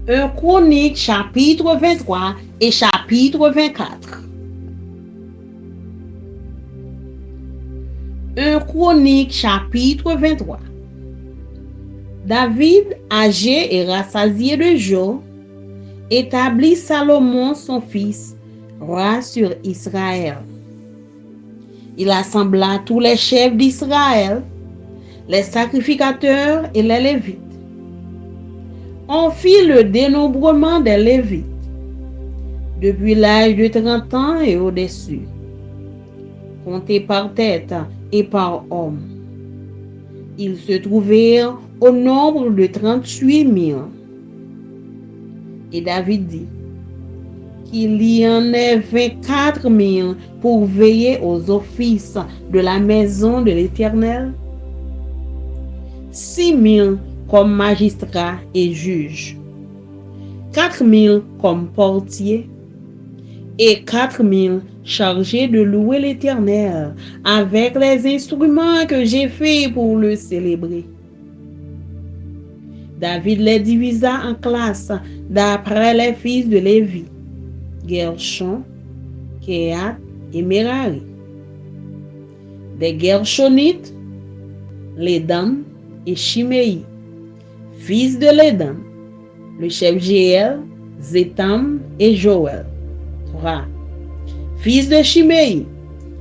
1 Chronique chapitre 23 et chapitre 24. 1 Chronique chapitre 23. David, âgé et rassasié de jour, établit Salomon son fils, roi sur Israël. Il assembla tous les chefs d'Israël, les sacrificateurs et les Lévites. On fit le dénombrement des Lévites, depuis l'âge de 30 ans et au-dessus, comptés par tête et par homme. Ils se trouvèrent au nombre de 38 000. Et David dit qu'il y en ait 24 000 pour veiller aux offices de la maison de l'Éternel, 6 000 comme magistrats et juges, 4 000 comme portiers et 4 000 chargés de louer l'Éternel avec les instruments que j'ai faits pour le célébrer. David les divisa en classes d'après les fils de Lévi, Gershon, Kehat et Merari. Des Gershonites, Lédan et Shimei, fils de Lédan, le chef Jéel, Zétam et Joël. 3. Fils de Shimei,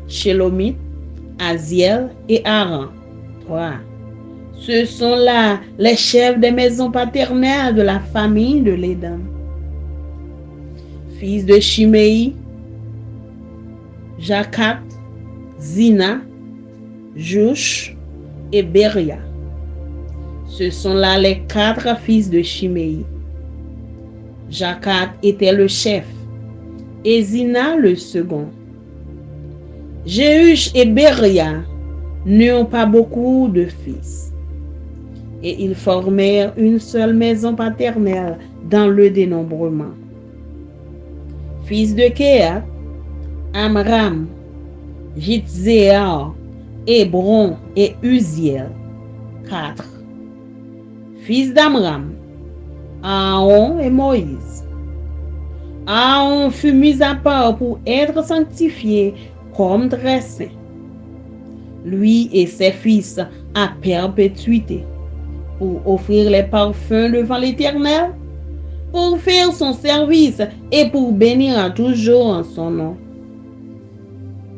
Shelomit, Aziel et Aaron. 3. Ce sont là les chefs des maisons paternelles de la famille de Lédan. Fils de Shimei, Jakat, Zina, Joush et Beria. Ce sont là les 4 fils de Shimei. Jakat était le chef et Zina le second. Jéhush et Beria n'eurent pas beaucoup de fils. Et ils formèrent une seule maison paternelle dans le dénombrement. Fils de Kehat, Amram, Jitzéar, Hébron et Uziel. 4. Fils d'Amram, Aaron et Moïse. Aaron fut mis à part pour être sanctifié comme très saint, lui et ses fils à perpétuité, pour offrir les parfums devant l'Éternel, pour faire son service et pour bénir toujours en son nom.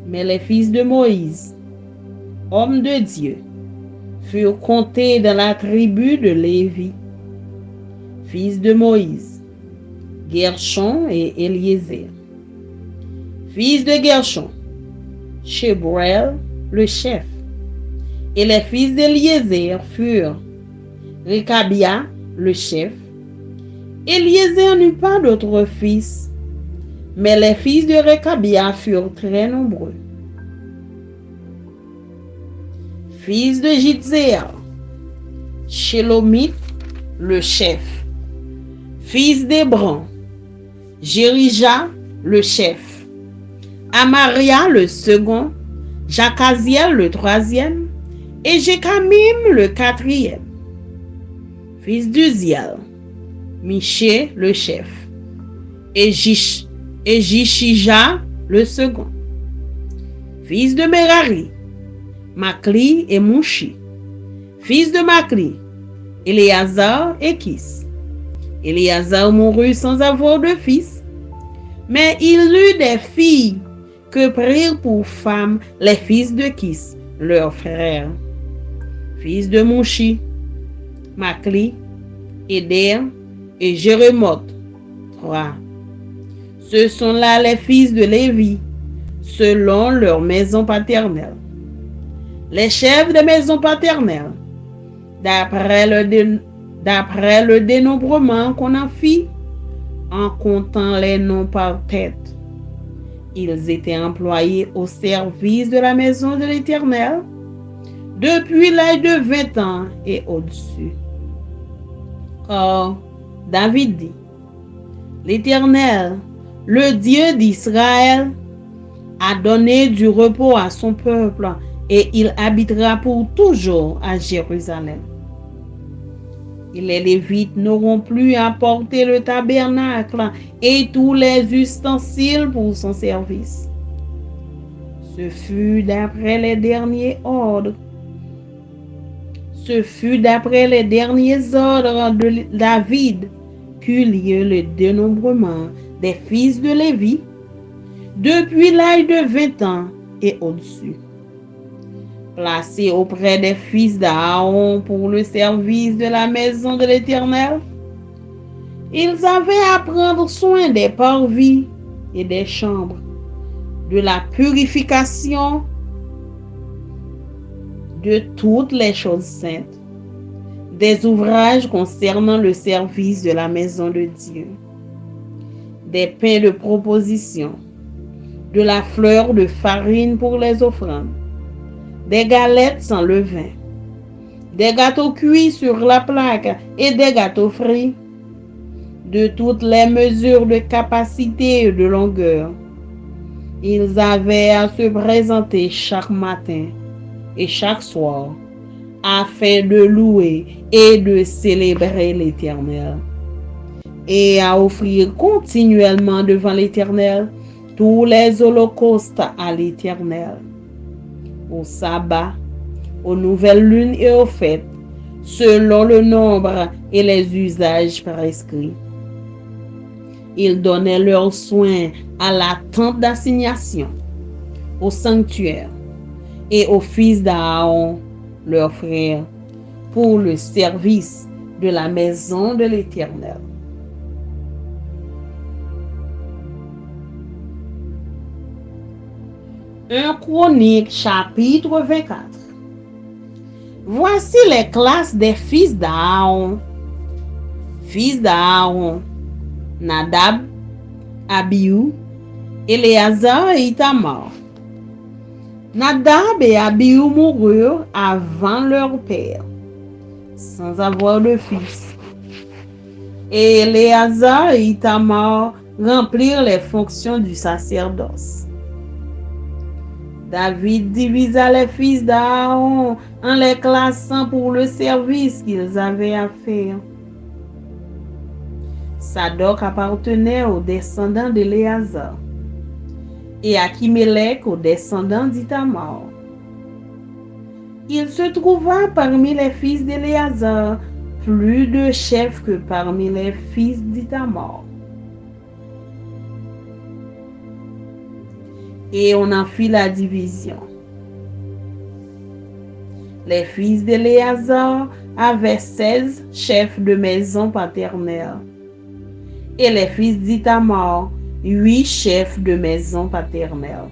Mais les fils de Moïse, hommes de Dieu, furent comptés dans la tribu de Lévi. Fils de Moïse, Gershon et Eliezer. Fils de Gershon, Shebuel le chef. Et les fils d'Eliezer furent Rekabia le chef. Eliezer n'eut pas d'autres fils, mais les fils de Rekabia furent très nombreux. Fils de Jitzéar, Shelomit le chef. Fils d'Hébron, Jérija le chef. Amaria le second, Jakaziel le troisième et Jekamim le quatrième. Fils d'Uziel, Miché le chef et Jishija le second. Fils de Merari, Makli et Mouchi. Fils de Makli, Éléazar et Kis. Éléazar mourut sans avoir de fils, mais il eut des filles que prirent pour femmes les fils de Kis, leur frère. Fils de Mouchi, Makli, Éder et Jérémoth. 3. Ce sont là les fils de Lévi, selon leur maison paternelle. Les chefs des maisons paternelles, d'après le dénombrement qu'on en fit, en comptant les noms par tête. Ils étaient employés au service de la maison de l'Éternel depuis l'âge de 20 ans et au-dessus. Or, David dit, l'Éternel, le Dieu d'Israël, a donné du repos à son peuple et il habitera pour toujours à Jérusalem. Et les Lévites n'auront plus à porter le tabernacle et tous les ustensiles pour son service. Ce fut d'après les derniers ordres. Ce fut d'après les derniers ordres de David qu'eut lieu le dénombrement des fils de Lévi depuis l'âge de 20 ans et au-dessus, placés auprès des fils d'Aaron pour le service de la maison de l'Éternel. Ils avaient à prendre soin des parvis et des chambres, de la purification, de toutes les choses saintes, des ouvrages concernant le service de la maison de Dieu, des pains de proposition, de la fleur de farine pour les offrandes, des galettes sans levain, des gâteaux cuits sur la plaque et des gâteaux frits, de toutes les mesures de capacité et de longueur. Ils avaient à se présenter chaque matin et chaque soir, afin de louer et de célébrer l'Éternel, et à offrir continuellement devant l'Éternel tous les holocaustes à l'Éternel, au sabbat, aux nouvelles lunes et aux fêtes, selon le nombre et les usages prescrits. Ils donnaient leurs soins à la tente d'assignation, au sanctuaire et aux fils d'Aaron, leurs frères, pour le service de la maison de l'Éternel. Un Chronique chapitre 24. Voici les classes des fils d'Aaron. Fils d'Aaron: Nadab, Abihu, Éléazar et Ithamar. Nadab et Abihu moururent avant leur père, sans avoir de fils. Et Éléazar et Ithamar remplirent les fonctions du sacerdoce. David divisa les fils d'Aaron en les classant pour le service qu'ils avaient à faire. Sadoc appartenait aux descendants d'Éléazar et Achimélec aux descendants d'Ithamar. Il se trouva parmi les fils d'Éléazar plus de chefs que parmi les fils d'Ithamar. Et on en fit la division. Les fils d'Éléazar avaient 16 chefs de maison paternelle, et les fils d'Ithamar 8 chefs de maison paternelle.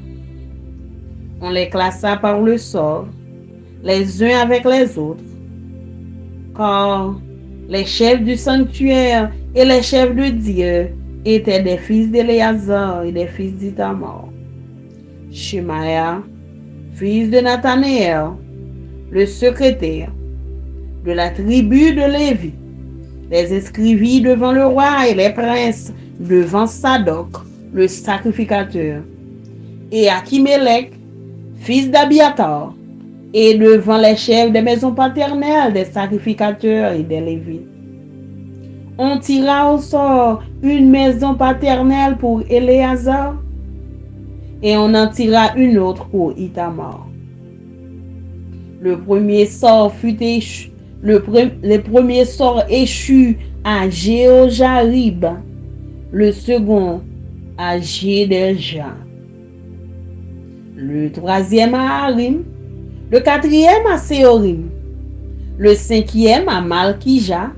On les classa par le sort, les uns avec les autres, car les chefs du sanctuaire et les chefs de Dieu étaient des fils d'Éléazar et des fils d'Ithamar. Shemaïa, fils de Nathanaël, le secrétaire de la tribu de Lévi, les inscrivit devant le roi et les princes devant Sadoc, le sacrificateur, et Achimélec, fils d'Abiatar, et devant les chefs des maisons paternelles des sacrificateurs et des Lévites. On tira au sort une maison paternelle pour Éléazar, et on en tira une autre pour Ithamar. Le premier sort échut à Jéhojarib, le second à Jédelja, le troisième à Harim, le quatrième à Séorim, le cinquième à Malkija,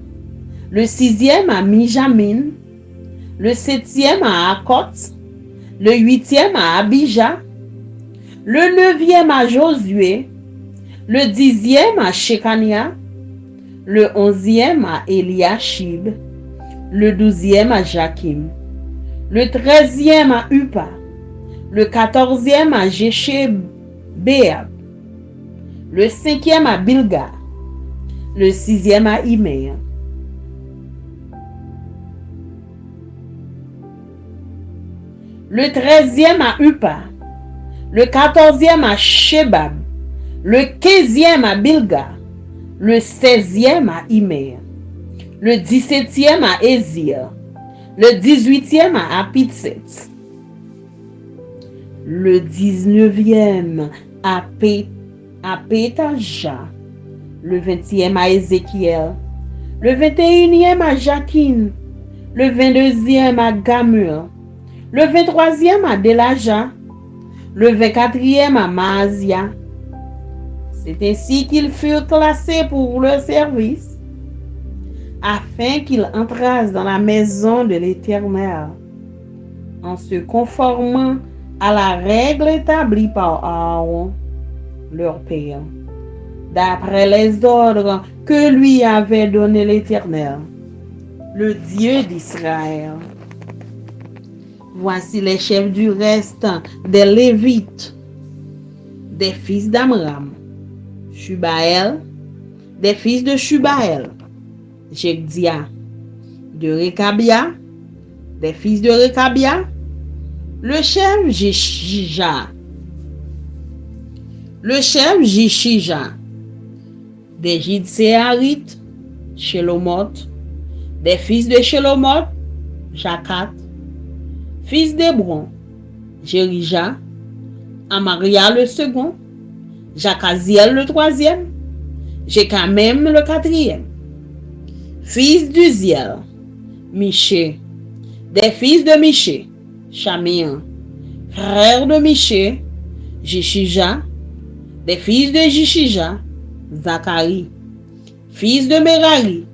le sixième à Mijamin, le septième à Akot, le huitième à Abijah, le neuvième à Josué, le dixième à Shekania, le onzième à Eliashib, le douzième à Jakim, le treizième à Upa, le quatorzième à Jéshébéab, le cinquième à Bilga, le sixième à Imer, le treizième à Upa, le quatorzième à Shebab, le quinzième à Bilga, le seizième à Imer, Le 17e à Ézir. Le 18e à Apitset. Le 19e à Pétaja. Le 20e à Ézéchiel. Le 21e à Jakin. Le 22e à Gamur. Le 23e à Delaja. Le 24e à Maazia. C'est ainsi qu'ils furent classés pour leur service, afin qu'ils entrassent dans la maison de l'Éternel, en se conformant à la règle établie par Aaron, leur père, d'après les ordres que lui avait donnés l'Éternel, le Dieu d'Israël. Voici les chefs du reste des Lévites, des fils d'Amram: Shubaël, des fils de Shubaël: Jegdia, de Rekabia, des fils de Rekabia, le chef Jishija, des Jidséarites: Shelomoth, des fils de Shelomoth: Jakat, fils d'Hébron: Jérija, Amaria le second, Jakaziel le troisième, Jekamem le quatrième, fils d'Uziel: Miché, des fils de Miché: Chaméen, frère de Miché: Jishija, des fils de Jishija: Zacharie, fils de Merari: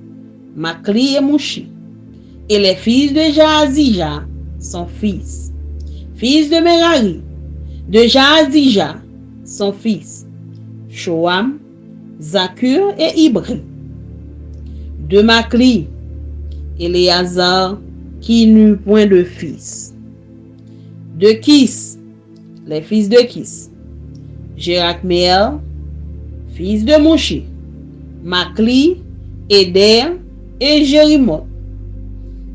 Makli et Mouchi, et les fils de Jaazija, son fils de Merari, de Jaazija, son fils, Shoam, Zakur et Ibri. De Makli, Éléazar, qui n'eut point de fils. De Kis, les fils de Kis: Jérakmeel, fils de Mouchi, Makli, Éder et Jérimoth.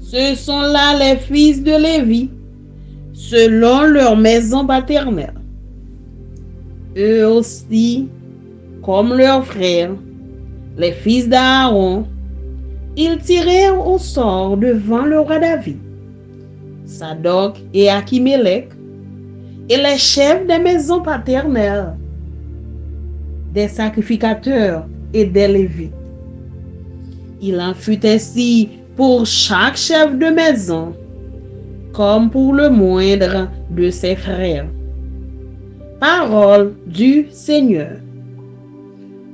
Ce sont là les fils de Lévi, selon leur maison paternelle. Eux aussi, comme leurs frères, les fils d'Aaron, ils tirèrent au sort devant le roi David, Sadok et Achimélec, et les chefs des maisons paternelles, des sacrificateurs et des Lévites. Il en fut ainsi pour chaque chef de maison, comme pour le moindre de ses frères. Parole du Seigneur.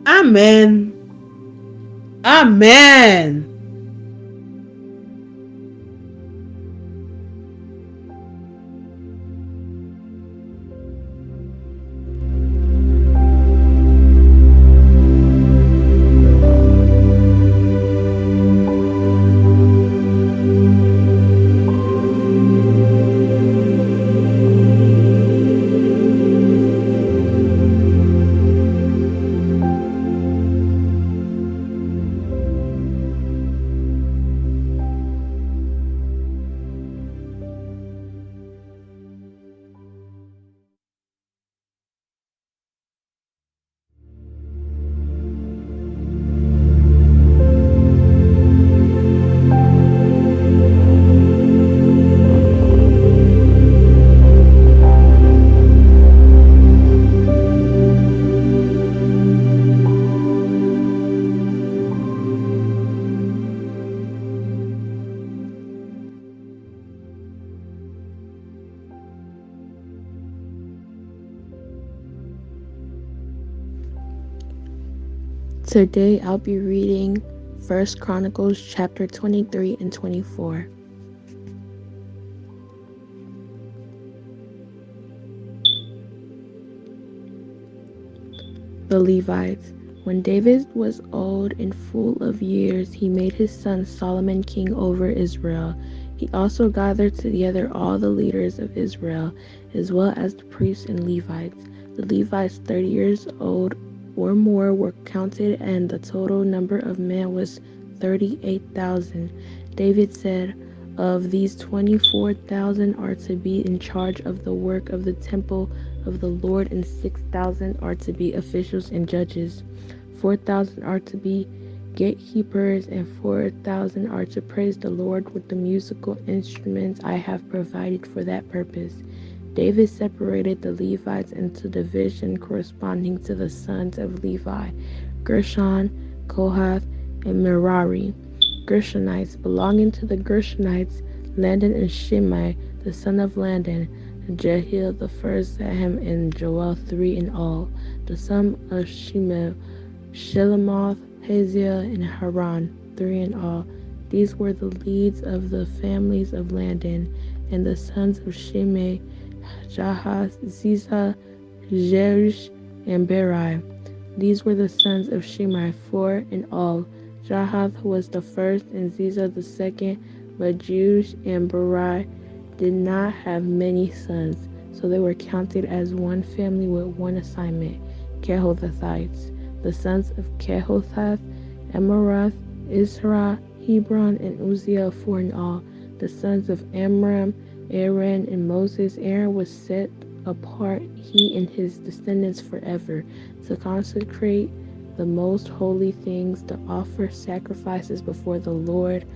Amen. Amen. Today I'll be reading 1 Chronicles chapter 23 and 24. The Levites. When David was old and full of years, he made his son Solomon king over Israel. He also gathered together all the leaders of Israel, as well as the priests and Levites. The Levites 30 years old or more were counted, and the total number of men was 38,000. David said, "Of these 24,000 are to be in charge of the work of the temple of the Lord, and 6,000 are to be officials and judges. 4,000 are to be gatekeepers, and 4,000 are to praise the Lord with the musical instruments I have provided for that purpose. David separated the Levites into division corresponding to the sons of Levi: Gershon, Kohath, and Merari. Gershonites belonging to the Gershonites, Landon and Shimei, the son of Landon, Jehiel the first, Zaham, and Joel, 3 in all. The son of Shimei, Shelomoth, Haziel, and Haran, 3 in all. These were the leads of the families of Landon, and the sons of Shimei, Jahath, Ziza, Jerish, and Berai. These were the sons of Shimei, 4 in all. Jahath was the first, and Ziza the second, but Jeush and Berai did not have many sons, so they were counted as one family with one assignment. Kehathites. The sons of Kehathath, Amarath, Isra, Hebron, and Uzziel, 4 in all. The sons of Amram, Aaron, and Moses. Aaron was set apart, he and his descendants forever, to consecrate the most holy things, to offer sacrifices before the Lord,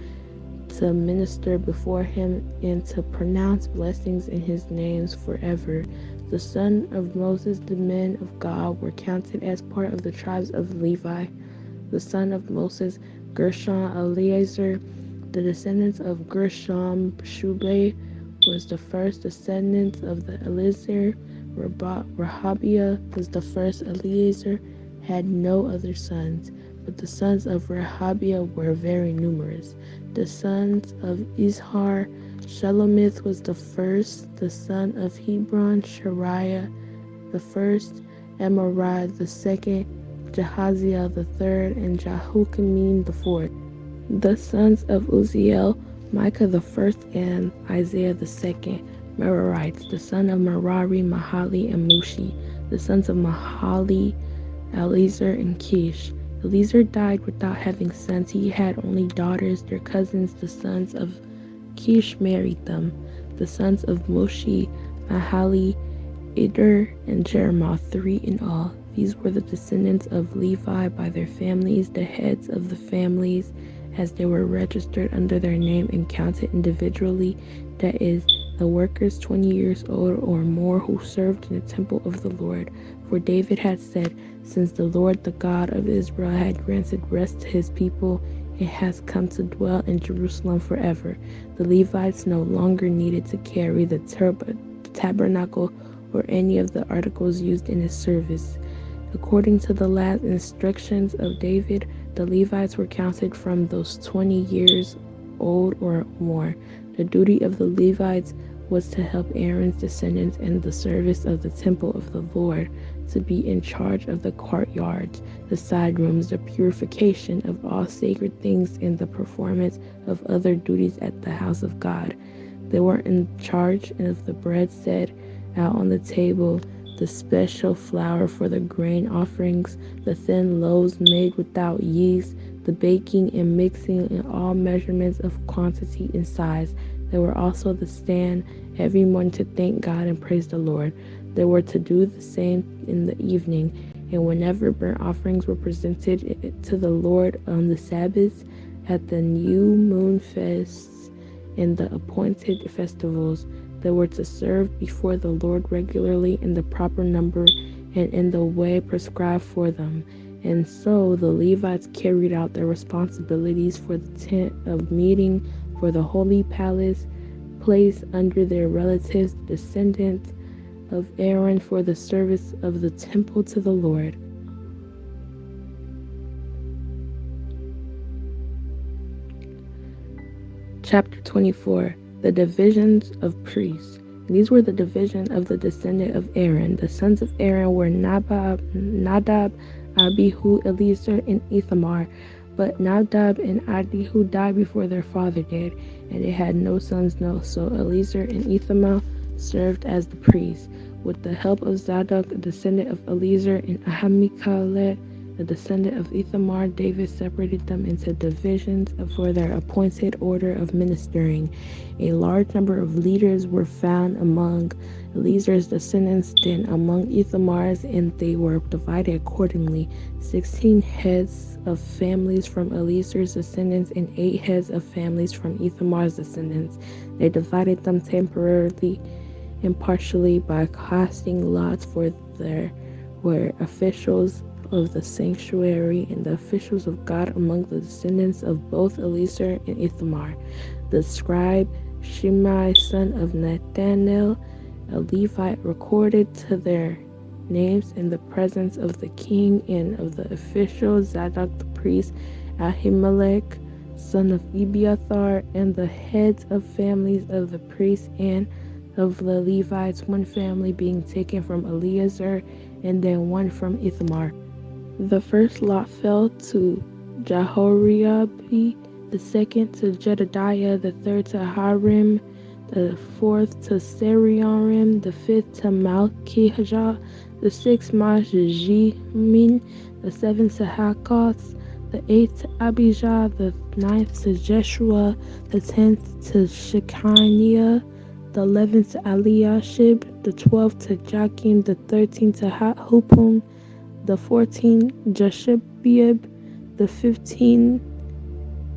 to minister before him, and to pronounce blessings in his names forever. The sons of Moses, the men of God, were counted as part of the tribes of Levi. The son of Moses, Gershon, Eleazar. The descendants of Gershon, Shubei was the first descendant of the Eleazar. Rehabiah was the first. Eleazar had no other sons, but the sons of Rehabiah were very numerous. The sons of Izhar, Shelomith was the first. The son of Hebron, Shariah the first, Amariah the second, Jahaziel the third, and Jehoiakim the fourth. The sons of Uzziel, Micah the first, and Isaiah the second. Merarites. The son of Merari, Mahali, and Mushi. The sons of Mahali, Eleazar, and Kish. Eleazar died without having sons. He had only daughters. Their cousins, the sons of Kish, married them. The sons of Mushi, Mahali, Eder, and Jeremoth, 3 in all. These were the descendants of Levi by their families, the heads of the families, as they were registered under their name and counted individually, that is, the workers 20 years old or more who served in the temple of the Lord. For David had said, since the Lord, the God of Israel, had granted rest to his people, it has come to dwell in Jerusalem forever. The Levites no longer needed to carry the tabernacle or any of the articles used in his service. According to the last instructions of David, the Levites were counted from those 20 years old or more. The duty of the Levites was to help Aaron's descendants in the service of the temple of the Lord, to be in charge of the courtyards, the side rooms, the purification of all sacred things, and the performance of other duties at the house of God. They were in charge of the bread set out on the table, the special flour for the grain offerings, the thin loaves made without yeast, the baking and mixing in all measurements of quantity and size. They were also to stand every morning to thank God and praise the Lord. They were to do the same in the evening, and whenever burnt offerings were presented to the Lord on the Sabbaths, at the new moon feasts, and the appointed festivals. They were to serve before the Lord regularly in the proper number and in the way prescribed for them. And so the Levites carried out their responsibilities for the tent of meeting, for the holy place under their relatives, descendants of Aaron, for the service of the temple to the Lord. Chapter 24. The divisions of priests. These were the division of the descendant of Aaron. The sons of Aaron were Nadab, Abihu, Eleazar, and Ithamar. But Nadab and Abihu died before their father did, and they had no sons, so Eleazar and Ithamar served as the priests. With the help of Zadok, a descendant of Eleazar, and Ahimelech, The descendant of Ithamar, David separated them into divisions for their appointed order of ministering. A large number of leaders were found among Eliezer,'s descendants than among Ithamar's, and they were divided accordingly: 16 heads of families from Eliezer's descendants and 8 heads of families from Ithamar's descendants. They divided them temporarily and partially by casting lots, for there were officials of the sanctuary and the officials of God among the descendants of both Eliezer and Ithamar. The scribe Shimei, son of Nathanael, a Levite, recorded to their names in the presence of the king and of the officials Zadok the priest, Ahimelech, son of Ebiathar, and the heads of families of the priests and of the Levites, one family being taken from Eliezer and then one from Ithamar. The first lot fell to Jehoiarib, the second to Jedediah, the third to Harim, the fourth to Seriorim, the fifth to Malchijah, the sixth Mashimin, the seventh to Hakoth, the eighth to Abijah, the ninth to Jeshua, the 10th to Shechaniah, the 11th to Eliashib, the 12th to Joachim, the 13th to Hupum, the 14th Jeshebeab, the 15th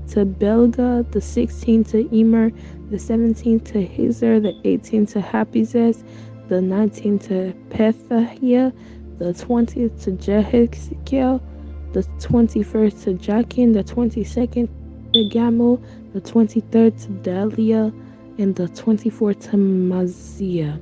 to Belga, the 16th to Emer, the 17th to Hazer, the 18th to Hapizes, the 19th to Pethahiah, the 20th to Jehezekiel, the 21st to Jachin, the 22nd to Gamul, the 23rd to Deliah, and the 24th to Maziah.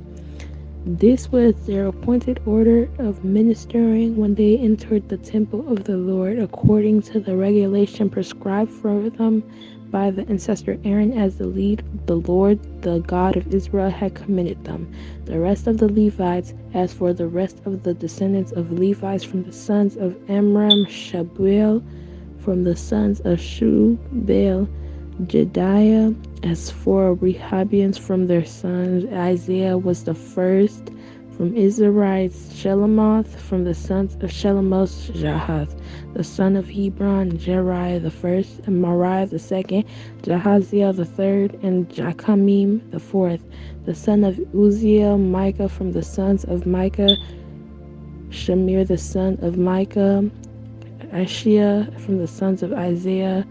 This was their appointed order of ministering when they entered the temple of the Lord, according to the regulation prescribed for them by the ancestor Aaron as the lead the Lord, the God of Israel, had committed them. The rest of the Levites, as for the rest of the descendants of Levites from the sons of Amram, Shabuel, from the sons of Shubal, Jediah, as for Rehabians from their sons, Isaiah was the first. From Israelites, Shelomoth, from the sons of Shelomoth, Jahath, the son of Hebron, Jeriah the first, and Mariah the second, Jahaziel the third, and Jachamim the fourth, the son of Uzziel, Micah, from the sons of Micah, Shamir the son of Micah, Ashiah, from the sons of Isaiah,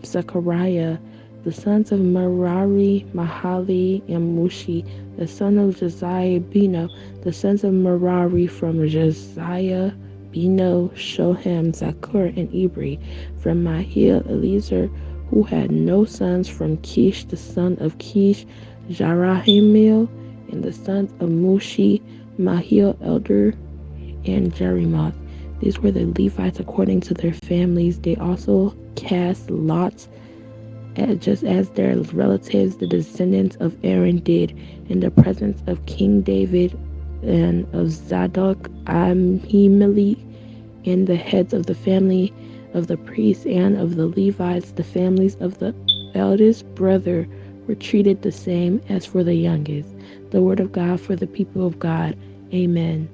Zechariah, the sons of Merari, Mahali, and Mushi, the son of Josiah, Bino, the sons of Merari from Josiah, Bino, Shoham, Zakur, and Ibri, from Mahil, Eliezer, who had no sons, from Kish, the son of Kish, Jarahimel, and the sons of Mushi, Mahil, Elder, and Jerimoth. These were the Levites according to their families. They also cast lots, just as their relatives, the descendants of Aaron, did, in the presence of King David and of Zadok, Ahimelech, and the heads of the family of the priests and of the Levites. The families of the eldest brother were treated the same as for the youngest. The word of God for the people of God. Amen.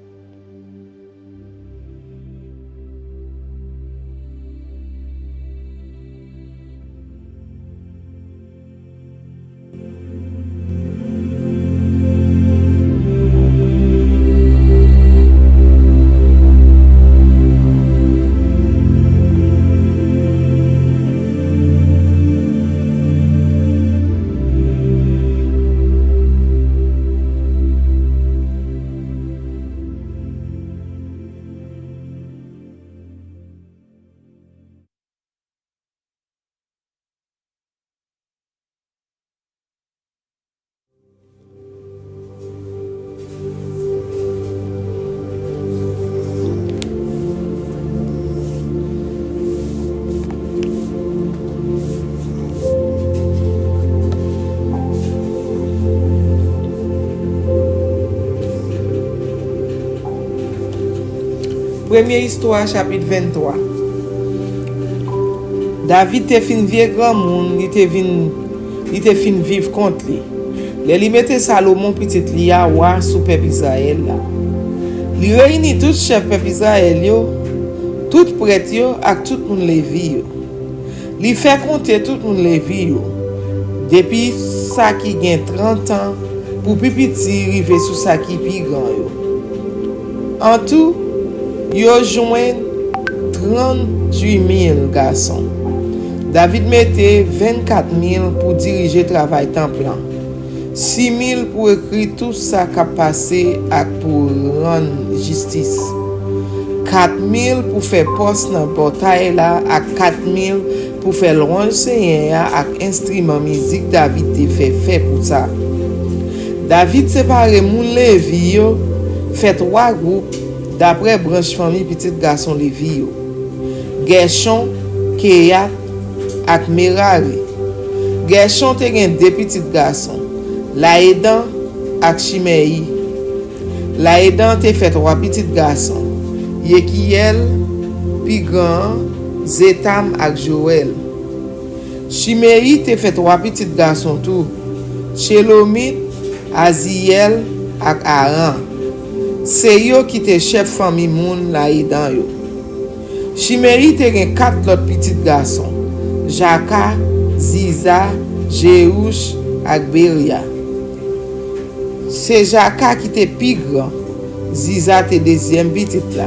Première histoire, chapitre 23. David te fin vie grand monde, il te fin vivre contre lui. Li mette Salomon petit li a roi sous peuple Israël là. Li réunit tout chef peuple Israël yo tout prête yo ak tout moun levi yo. Li fait compter tout moun levi yo. Depuis ça qui gen 30 ans pour pipiti rive sous ça qui pi grand yo. En tout, yo joint 38 000 garçons. David mettait 24 000 pour diriger le travail temps plein. 6 000 pour écrire tout ça qui a passé et pour rendre justice. 4 000 pour faire poste dans la bataille là et 4 000 pour faire louange Seigneur avec instrument musique David te fait pour ça. David séparé moun Lévi yo, fait 3 groupes d'après branche famille petit garçon Lévi yo. Gershon, Kehat ak Merari. Gershon te gen 2 petits garçons, Laédan ak Shimei. Laédan te fait 3 petits garçons, Yekiel, Pigan, Zetam ak Joël. Shimei te fait 3 petits garçons tout, Shelomit, Aziel ak Aran. C'est yo qui te chef famille moun Laédan yo. Shimei te gen 4 lot petits garçons, Jaka, Ziza, Jéhouch ak Beria. C'est Jaka qui te pi grand, Ziza te deuxième petit là.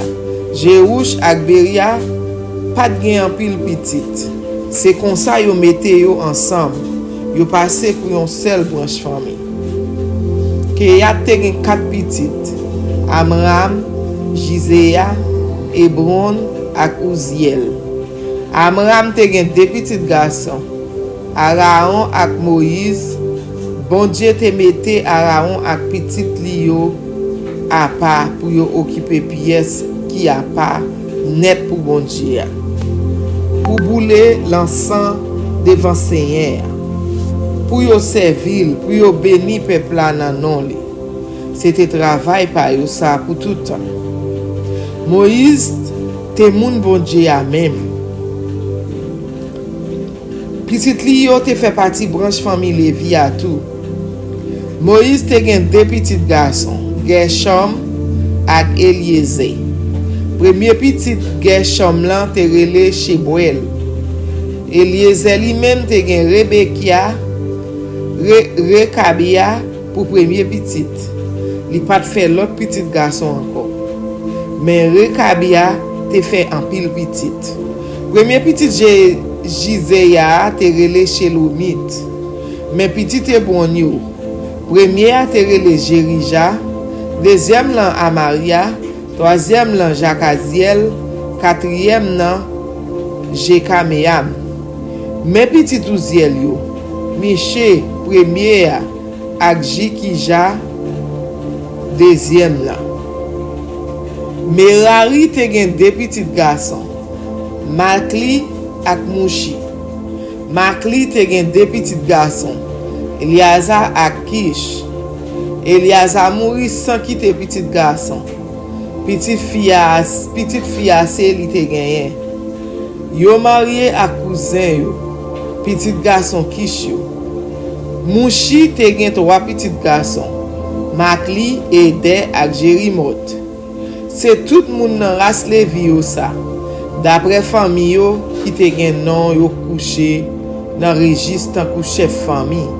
Jéhouch ak Beria pas gen en pile petit. C'est comme ça yo mette yo ensemble. Yo passé pour une seule branche famille. Kehat te gen 4 petites, Amram, Jizéa, Hebron ak Uziel. Amram te gen 2 petits garçons, Araon ak Moïse. Bon Dieu te mette Araon ak petit li yo à part pour yo occuper pièce qui a pas net pour bon Dieu. Pour bouler l'encens devant Seigneur. Pour yo servir, pour yo béni peuple nan non li. C'était travail par yo ça pour tout temps. Moïse te moun bon Dieu a même. Petit li yo te fait partie branche famille Lévi à tout. Moïse te gen 2 petits garçons, Gershom ak Eliezer. Premier petit Gershom lan te rele Shebuel. Eliezer li même te gen Rebekia, Rekabia pour premier petit. Li pas fait l'autre petit garçon encore. Mais Rekabia te fait en pile petit. Premier petit Jizéa te rele Shelomit. Mais petit te bon yo. Premier te rele Jerija, deuxième lan Amaria, troisième lan Jakaziel, quatrième lan Jekameam. Mais petit Uziel yo, Miché premier ak Jikija, deuxième lan. Merari te gen 2 petits garçons, Makli ak Mushi. Makli te gen 2 petits garçons, Eliazar ak Kish. Eliazar mouri sans quitter petit garçon. Petite fiancée li te genyen. Yo marié ak cousin yo, petit garçon Kish yo. Mushi te gen 3 petits garçons, Makli, Ede ak Jerimot. C'est tout moun nan ras Lévi yo ça. D'après famille yo qui te gen non yo couché dans registre kou chef famille.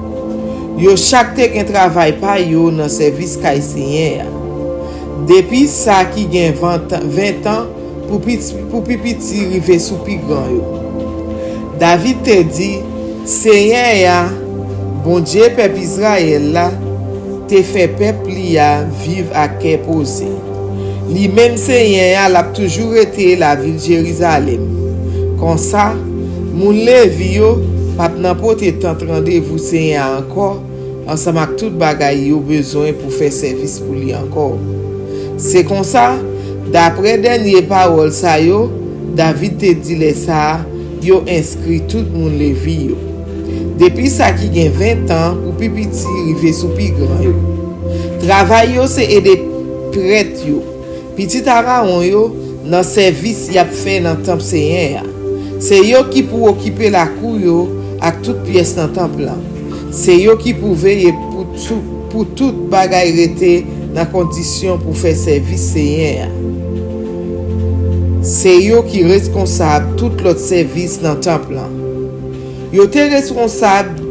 Yo chaque te gen travail pa yo dans service kaisyen. Depuis ça qui gen 20 ans pour pipiti rive sou pi grand yo. David te dit, Seigneur ya, bon Dieu peuple Israël la, te fait peuple ya vivre à cœur posé. Li même Seigneur l'a toujours été la ville Jérusalem. Comme ça, moun Lévi yo pas n'importe tant rendez-vous Seigneur encore ensemble avec tout bagay yo besoin pour faire service pour lui encore. C'est comme ça, d'après dernier parole ça yo, David te dit les ça, yo inscrit tout moun Lévi yo. Depuis ça qui gen 20 ans pour pipiti rive sou pi grand yo. Travail yo c'est aider prêtre yo. Petit Araon yo dans service y a fait dans temple Seigneur. C'est yo qui pour occuper la cour yo ak toute pièce dans temple là. C'est yo qui pour veiller pour tout bagay rete dans condition pour faire service Seigneur. c'est yo qui responsable tout l'autre service dans temple là. Yo te responsable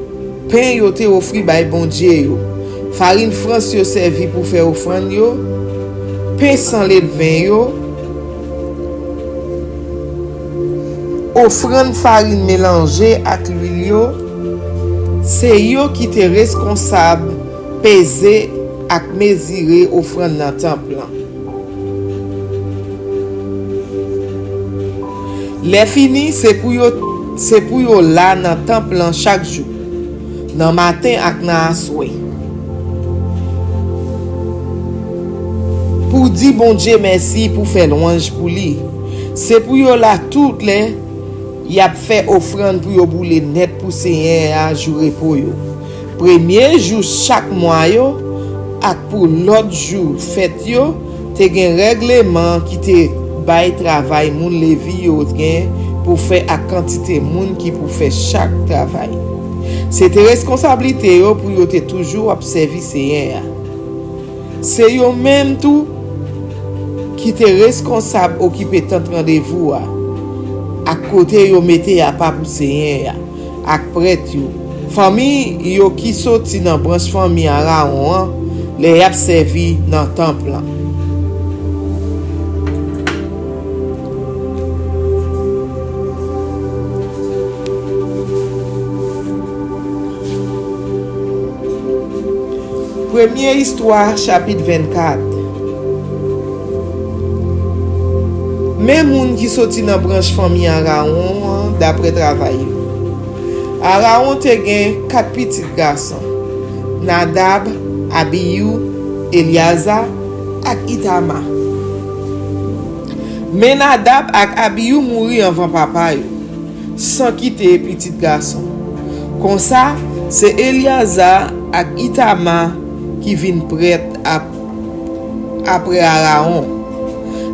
pain yo te offri bay bon Dieu yo. Farine France yo servi pour faire offrande yo. Pain sans lait de vin yo. Offrande farine mélangée avec l'huile yo. C'est yo qui te responsable peser ak mesurer offrande dans temple là. Les fini c'est pour yo là dans temple là chaque jour. Dans matin ak nan aswe. Pour dire bon Dieu merci pour faire louange pour lui. C'est pour yo là toutes les y a fait offrande pour yo boule net pour Seigneur à jour repos yo. Premier jour chaque mois yo ak pour l'autre jour fête yo te gen règlement qui te bay travail moun levi yo gen pour faire à quantité moun qui pour faire chaque travail. C'était responsabilité yo pour yo te toujours observer Seigneur. C'est yo même tout qui te responsable occuper tant rendez-vous à côté yo mette à pas pour Seigneur ak prêtre yo. Famille yo qui sorti dans branche famille Aaron les a servi dans temple. Première histoire, chapitre 24. Même moun qui sorti dans branche famille Aaron d'après travail. Aaron te gen 4 petits garçons. Nadab, Abiyu, Eliazar ak Itama. Mais Nadab ak Abiyu mouri avant papa yo, sans quitter petit garçon. Comme ça, c'est Eliazar ak Itama qui vin prêtre après Aaron.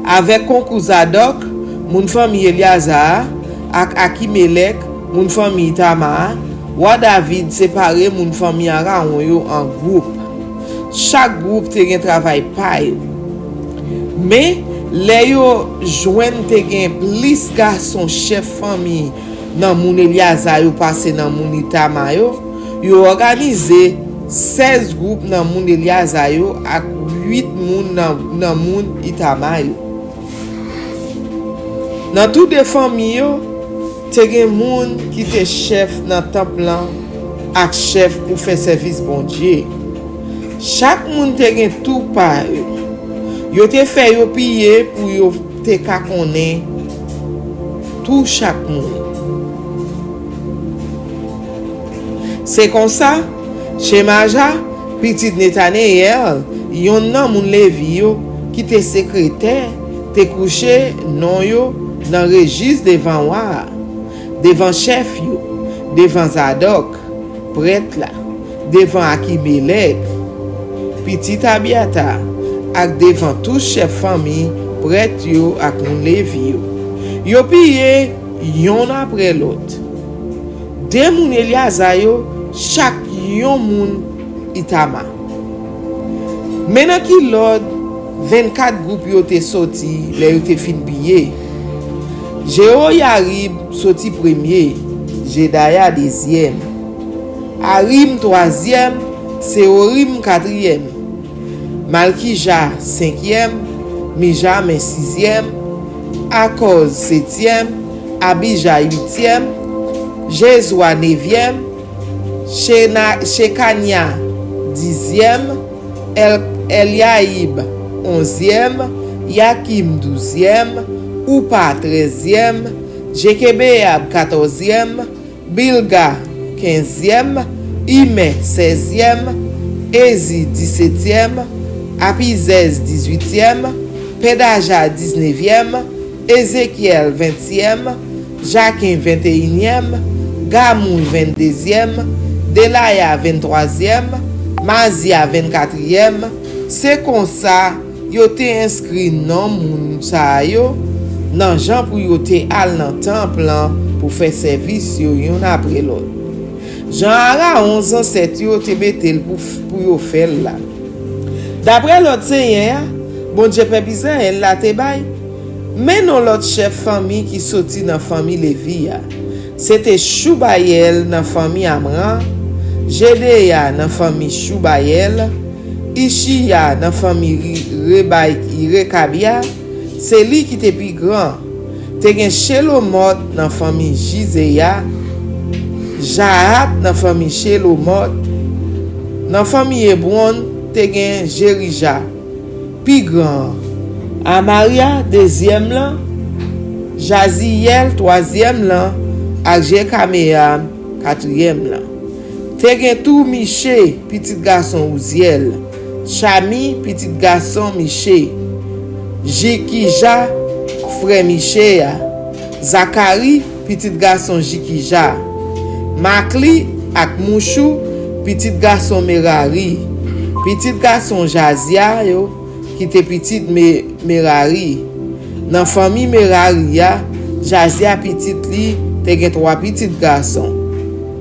Avec concours Zadok, moun famille Eliazar ak Akimelek, moun famille Itama, wa David séparé moun famille Aaron yo en groupe. Chaque groupe te gen travail pa yo. Mais les yo joine te gen plus garçon chef famille dans moun Eliazar yo passé dans moun Itama yo organise 16 groupes dans moun Eliazar yo ak 8 moun dans moun Itama yo. Dans toutes les familles yo te gen moun qui te chef dans temple ak chef pour faire service bon Dieu. Chaque moun te gen tout pa yo. Yo te fait yo piller pour yo te ka konnen tout chaque moun. C'est comme ça, chez Maja, petit Netanel, yon nan moun Levi yo qui te secrétaire, te couché non yo dans registre devant wa, devant chef yo, devant Zadok, prêtre là, devant Akimelek, petit Abiata, ak devant tout chef famille, prêtre yo ak moun Levi yo. Yo pillé yon après l'autre. De moun Eliazar yo, chaque yon moun Itama. Maintenant ki l'ordre 24 groupes yo te sorti, les yo te fin pillé. Jehoiarib sorti premier, Jedaya deuxième, Arim troisième, Seorim quatrième, Malkija cinquième, Mijamin sixième, Akoz septième, Abija huitième, Jézoua neuvième, Shekania dixième, Eliaïb onzième, Yakim douzième, Oupa treizième, Jekebeab quatorzième, Bilga quinzième, Ime seizième, Ezi 17e, Apizez 18e, Pedaja 19e, Ézéchiel 20e, Jaquin 21e, Gamoun 22e, Delaya 23e, Mazia 24e. C'est comme ça yo te inscrit non moun sa yo nan jan pour yo te al nan temple pour faire service yo yon après l'autre. Jean Aaron 11 ancêtres yo te metel pour yo faire là. D'après l'autre Seigneur, bon Dieu peuple Israël la te bay, Men non lot chef fami ki soti nan fami Levi ya. C'était Choubayel nan fami Amran, Jedeya nan fami Choubayel, Ishiya nan fami Rekabia, c'est li qui te pi grand. Te gen Shelomot nan fami Jizeya, Jahat nan fami Shelomot, nan fami Hebron te gen Jerija, pi grand. Amaria deuxième lan, Jaziel troisième lan, ak Jekameam quatrième lan. Te gen tou Miché, petit garçon Ouziel, Chami, petit garçon Miché, Jikija, frère Miché, Zakari, petit garçon Jikija, Makli ak Mouchou, petit garçon Merari, petit garçon Jazia yo, qui te petit Merari. Dans famille Merari ya, Jazia petit li, te gen 3 petits garçons.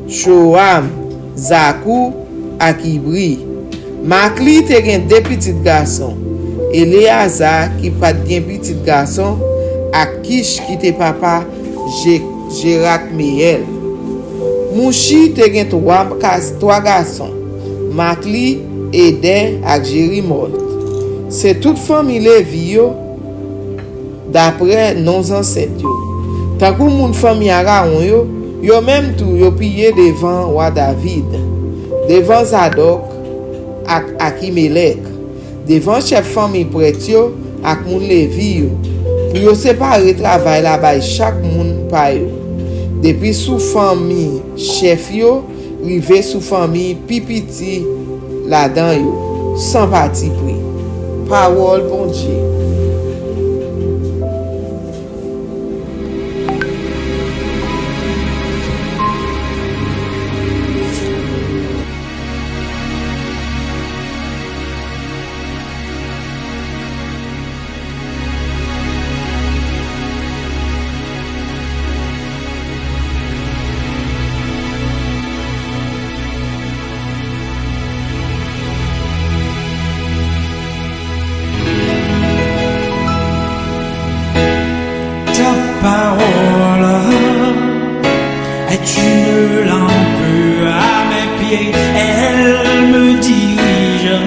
Shoam, Zakou, ak Ibri. Makli te gen 2 petits garçons. Eleazar qui pat gen petit garçon, ak Kish qui te papa Jerak Meyel. Mouchi te gen 3 garçons. Makli, Eden ak Jerimot. C'est toute famille Lévi yo d'après nos ancêtres yo. Tant que moun famille Aaron yo même tout yo pillé devant roi David, devant Zadok ak Akimelek, devant chef famille prêtre yo ak moun Lévi yo. Pour yo séparer travail la bay chaque moun pa yo. Depuis sous famille chef yo, rivé sous famille pipiti la dan yo, sans parti pris. Parole bon Dieu. Parole est une lampe à mes pieds, elle me dirige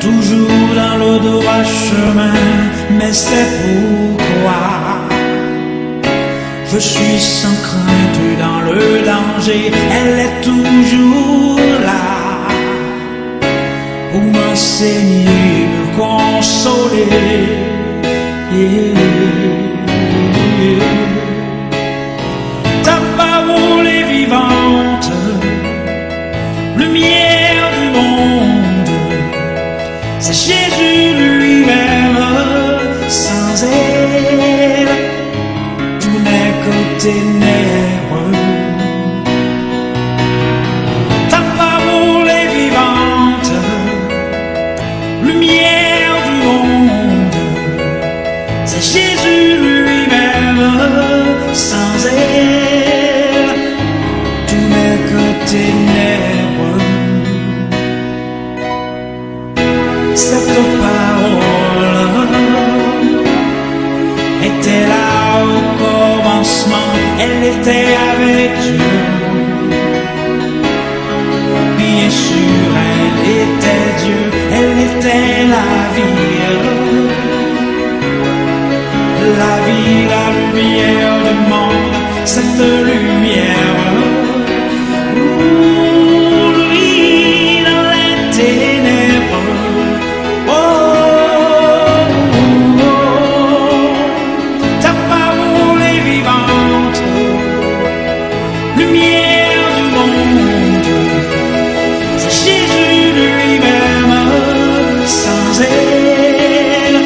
toujours dans le droit chemin, mais c'est pourquoi je suis sans crainte dans le danger, elle est toujours là pour m'enseigner, me consoler. Ta parole est vivante, lumière du monde, c'est Jésus lui-même, sans elle, tout n'est que ténèbres. Ta parole est vivante, lumière du monde, c'est Jésus lui-même, sans elle, tout n'est que ténèbres. Cette parole était là au commencement, elle était avec Dieu. Bien sûr, elle était Dieu, elle était la vie. La vie, la lumière du monde, cette lumière, lui dans les ténèbres. Oh, oh, oh, ta parole est vivante, lumière du monde, c'est Jésus lui-même, sans elle,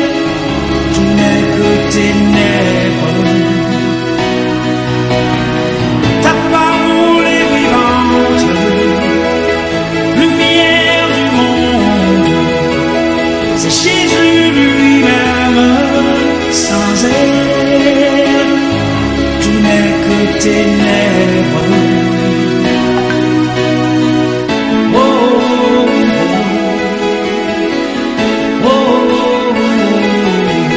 tout n'est que ténèbres. Ta parole est vivante, lumière du monde, c'est Jésus lui-même, sans elle, tout n'est que ténèbres. Oh, oh, oh, oh, oh.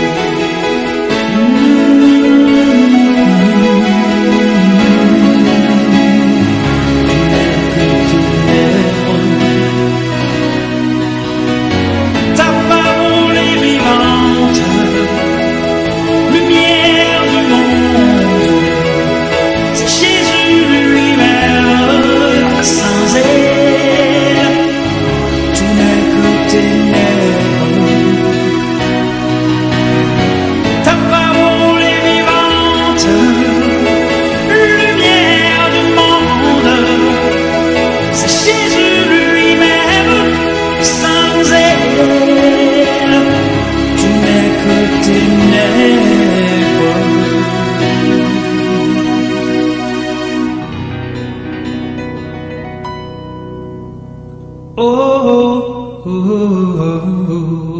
oh, oh, oh, oh.